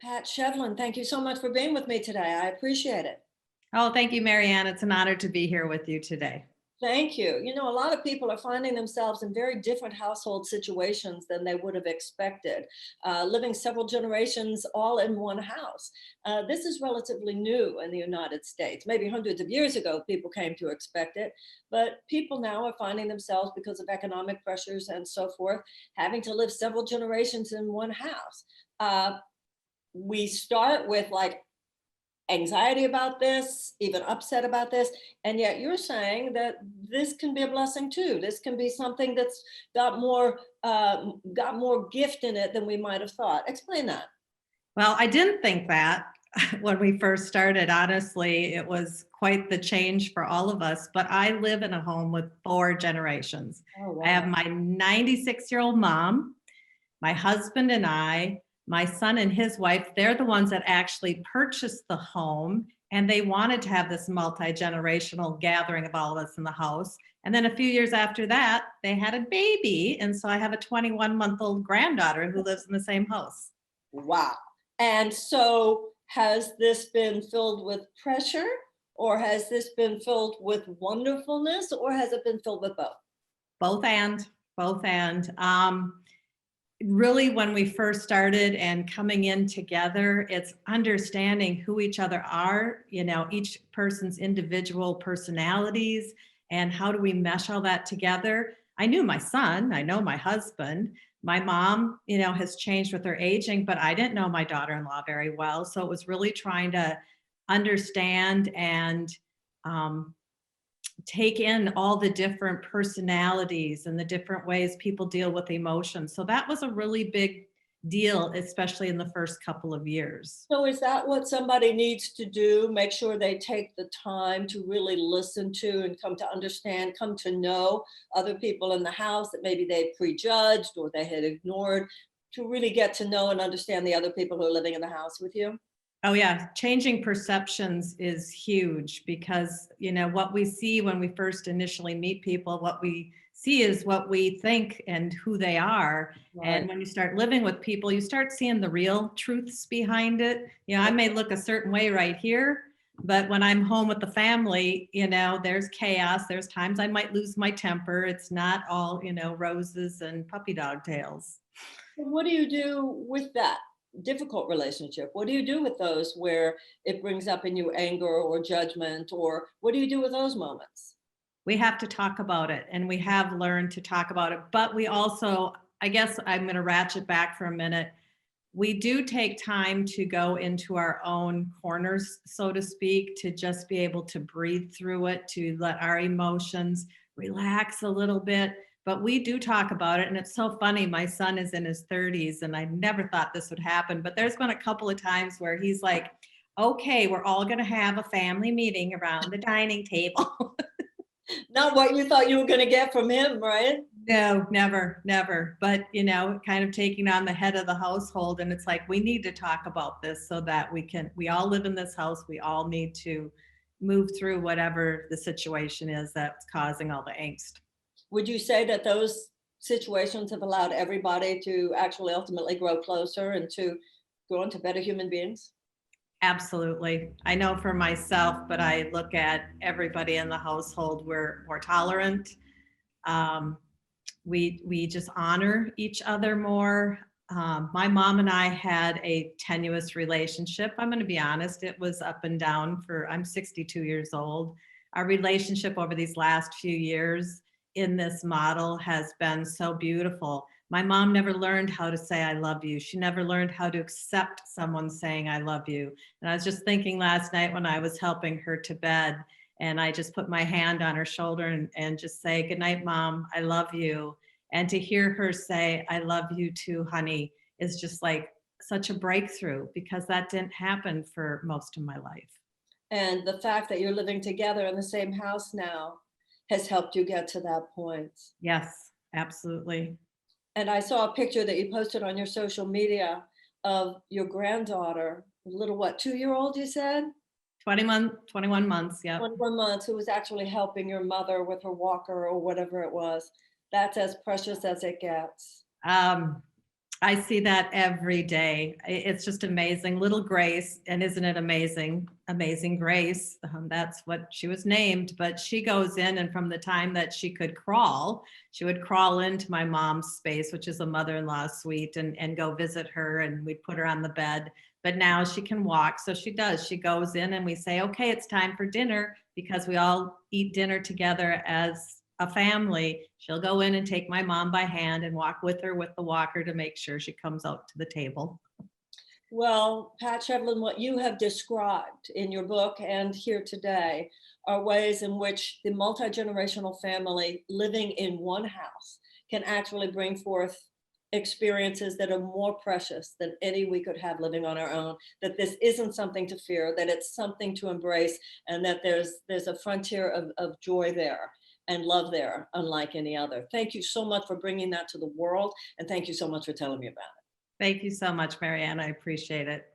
PatSheveland, thank you so much for being with me today. I appreciate it. Oh, thank you, Marianne. It's an honor to be here with you today. Thank you. You know, a lot of people are finding themselves in very different household situations than they would have expected, living several generations all in one house. This is relatively new in the United States. Maybe hundreds of years ago, people came to expect it, but people now are finding themselves, because of economic pressures and so forth, having to live several generations in one house. We start with like anxiety about this, even upset about this, and yet you're saying that this can be a blessing too. This can be something that's got more gift in it than we might have thought. Explain that. Well, I didn't think that when we first started. Honestly, it was quite the change for all of us. But I live in a home with four generations. Oh I have wow. my 96-year-old mom, my husband and I, my son and his wife. They're the ones that actually purchased the home, and they wanted to have this multi-generational gathering of all of us in the house. And then a few years after that, they had a baby. And so I have a 21-month-old granddaughter who lives in the same house. Wow. And so has this been filled with pressure, or has this been filled with wonderfulness, or has it been filled with both? Both and, both and. Really, when we first started and coming in together, it's understanding who each other are, each person's individual personalities, and how do we mesh all that together. I knew my son, I know my husband. My mom, has changed with her aging, but I didn't know my daughter-in-law very well. So it was really trying to understand and um, take in all the different personalities and the different ways people deal with emotions. So that was a really big deal, especially in the first couple of years. So is that what somebody needs to do? Make sure they take the time to really listen to and come to understand, come to know other people in the house that maybe they prejudged or they had ignored, to really get to know and understand the other people who are living in the house with you? Oh yeah, changing perceptions is huge because, what we see when we first initially meet people, what we see is what we think and who they are. Right. And when you start living with people, you start seeing the real truths behind it. I may look a certain way right here, but when I'm home with the family, there's chaos. There's times I might lose my temper. It's not all, roses and puppy dog tails. What do you do with that difficult relationship? What do you do with those where it brings up in you anger or judgment, or what do you do with those moments? We have to talk about it, and we have learned to talk about it, but we also, I guess I'm going to ratchet back for a minute. We do take time to go into our own corners, so to speak, to just be able to breathe through it, to let our emotions relax a little bit. But we do talk about it. And it's so funny. My son is in his 30s, and I never thought this would happen. But there's been a couple of times where he's like, okay, we're all going to have a family meeting around the dining table. Not what you thought you were going to get from him, right? No, never, never. But, kind of taking on the head of the household. And it's like, we need to talk about this so that we all live in this house. We all need to move through whatever the situation is that's causing all the angst. Would you say that those situations have allowed everybody to actually ultimately grow closer and to grow into better human beings? Absolutely. I know for myself, but I look at everybody in the household, we're more tolerant. Um, we just honor each other more. My mom and I had a tenuous relationship. I'm going to be honest, it was up and down. I'm 62 years old. Our relationship over these last few years in this model has been so beautiful. My mom never learned how to say I love you. She never learned how to accept someone saying I love you. And I was just thinking last night when I was helping her to bed, and I just put my hand on her shoulder and just say, good night, Mom, I love you. And to hear her say, I love you too, honey, is just like such a breakthrough, because that didn't happen for most of my life. And the fact that you're living together in the same house now has helped you get to that point. Yes, absolutely. And I saw a picture that you posted on your social media of your granddaughter, little what, 2-year old, you said? 21 months. Yep. 21 months, who was actually helping your mother with her walker or whatever it was. That's as precious as it gets. Um, I see that every day. It's just amazing. Little Grace, and isn't it amazing? Amazing Grace. That's what she was named. But she goes in, and from the time that she could crawl, she would crawl into my mom's space, which is a mother-in-law suite, and go visit her, and we'd put her on the bed. But now she can walk, so she does. She goes in, and we say, okay, it's time for dinner, because we all eat dinner together as a family. She'll go in and take my mom by hand and walk with her with the walker to make sure she comes out to the table. Well, Pat Shevlin, what you have described in your book and here today are ways in which the multi-generational family living in one house can actually bring forth experiences that are more precious than any we could have living on our own, that this isn't something to fear, that it's something to embrace, and that there's a frontier of joy there and love there unlike any other. Thank you so much for bringing that to the world, and thank you so much for telling me about it. Thank you so much, Marianne. I appreciate it.